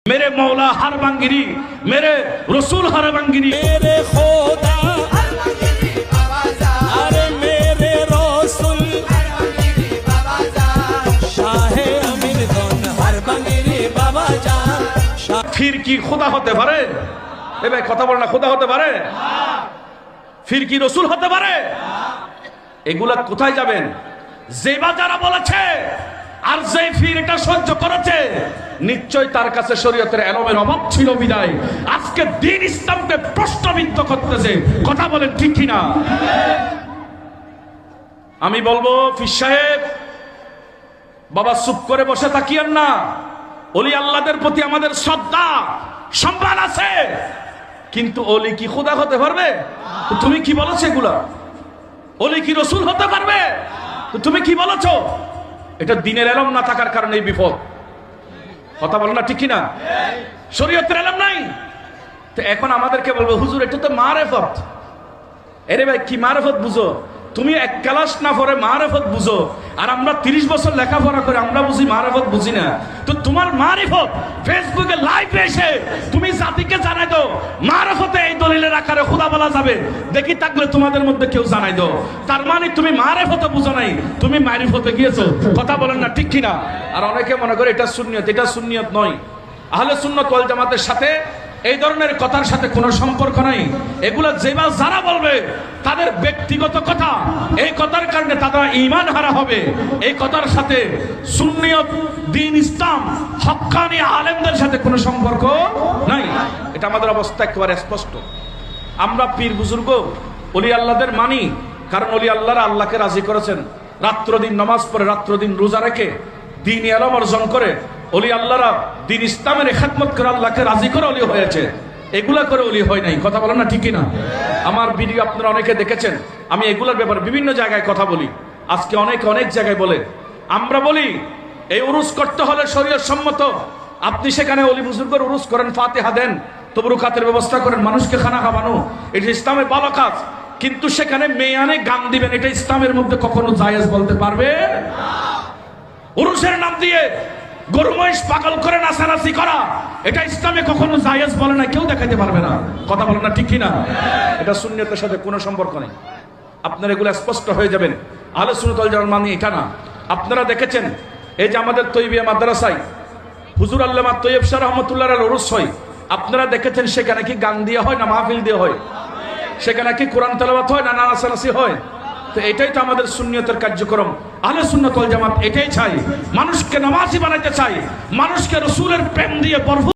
मेरे मौला हरबंगिरी, मेरे रसूल हरबंगिरी, मेरे खुदा अरे मेरे रसूल शाहे अमीर दोन हरबंगिरी बाबा जान। फिर কি খোদা হতে পারে? এ ভাই কথা বল না, খোদা হতে পারে? ফির কি রসুল হতে পারে? এগুলা কোথায় যাবেন? যেবা যারা বলেছে আর যে ফির এটা সহ্য করেছে, নিশ্চয় তার কাছে শরীয়তের এলমের অভাব ছিল বিদায় আজকে দ্বীন ইসলামকে প্রশ্নবিদ্ধ করতেছে। কথা বলেন ঠিক কিনা? আমি বলবো ফির সাহেব বাবা চুপ করে বসে থাকিয়েন না। ওলি আল্লাহদের প্রতি আমাদের শ্রদ্ধা সম্মান আছে, কিন্তু ওলি কি খোদা হতে পারবে? তো তুমি কি বলেছো এগুলা? ওলি কি রসুল হতে পারবে? তো তুমি কি বলেছো? এটা দ্বীনের এলম না থাকার কারণে এই বিপদ। কথা বলো না ঠিক কিনা? শরীয়তের এলম নাই। তো এখন আমাদেরকে বলবো হুজুর এটা তো মারেফত। আরে ভাই কি মারেফত বুঝো? তুমি এক ক্লাস না পড়ে মারেফত বুঝো, আর আমরা 30 বছর লেখাপড়া করে আমরা বুঝি মারেফত বুঝি না। তো তোমার মারিফত ফেসবুকে লাইভে এসে তুমি জাতিকে জানাই দাও মারেফতে এই দলিলের আকারে খোদা বলা যাবে, দেখি থাকলে তোমাদের মধ্যে কেউ জানাই দাও। তার মানে তুমি মারেফতে বুঝো নাই, তুমি মারিফতে গিয়েছো। কথা বলেন না ঠিক কিনা? আর অনেকে মনে করে এটা সুন্নিয়ত, এটা সুন্নিয়ত নয়। আহলে সুন্নাত ওয়াল জামাতের সাথে এই ধরনের কথার সাথে কোনো সম্পর্ক নাই। এগুলা যেবা যারা বলবে তাদের ব্যক্তিগত কথা, এই কথার কারণে তারা ঈমান হারা হবে। এই কথার সাথে সুন্নিয়ত দ্বীন ইসলাম হক্কানি আলেমদের সাথে কোনো সম্পর্ক নাই। এটা আমাদের অবস্থা একেবারে স্পষ্ট। আমরা পীর বুজুর্গ ওলি আল্লাহদের মানি, কারণ ওলি আল্লাহরা আল্লাহকে রাজি করেছেন। রাত্র দিন নামাজ পড়ে, রাত্র দিন রোজা রেখে দ্বীন ইলম অর্জন করে ওলি আল্লাহরা দ্বীন ইসলামের খেদমত করে আল্লাহকে রাজি করে ওলি হয়েছে। এগুলা করে ওলি হয় নাই। কথা বলেন না ঠিক কিনা? আমার ভিডিও আপনারা অনেকে দেখেছেন, আমি এগুলার ব্যাপারে বিভিন্ন জায়গায় কথা বলি। আজকে অনেক জায়গায় বলে, আমরা বলি এই উরুস করতে হলে শরীয়ত সম্মত। আপনি সেখানে ওলি বুজুর্গের উরুস করেন, ফাতিহা দেন, তবরুকাতের ব্যবস্থা করেন, মানুষকে খানা খাওয়ানো, এটা ইসলামের ভালো কাজ। কিন্তু সেখানে মেয়ানে গান দিবেন, এটা ইসলামের মধ্যে কখনো জায়েজ বলতে পারবে? উরুসের নাম দিয়ে গরু মহিষ পাগল করে নাচানাচি করা, এটা ইসলামে কখনো জায়েজ বলে না, কেউ দেখাইতে পারবে না। কথা বলেন না ঠিক কিনা? এটা সুন্নিয়তের সাথে কোনো সম্পর্ক নেই। আপনারা এগুলো স্পষ্ট হয়ে যাবেন। আহলে সুন্নাত ওয়াল জামাত মানে এটা না। আপনারা দেখেছেন এই যে আমাদের তৈবিয়া মাদ্রাসায় হুজুর আল্লামা তৈয়ব শাহ রহমতুল্লাহ আল উরুস হয়, আপনারা দেখেছেন সেখানে কি গান দিয়ে হয় না মাহফিল দিয়ে হয়? সেখানে কি কোরআন তেলাওয়াত হয় না নাচানাচি হয়? তো এটাই তো আমাদের সুন্নিয়তের কার্যক্রম। আহলে সুন্নাত ওয়াল জামাত এটাই চাই, মানুষকে নামাজি বানাইতে চাই, মানুষকে রসুলের প্রেম দিয়ে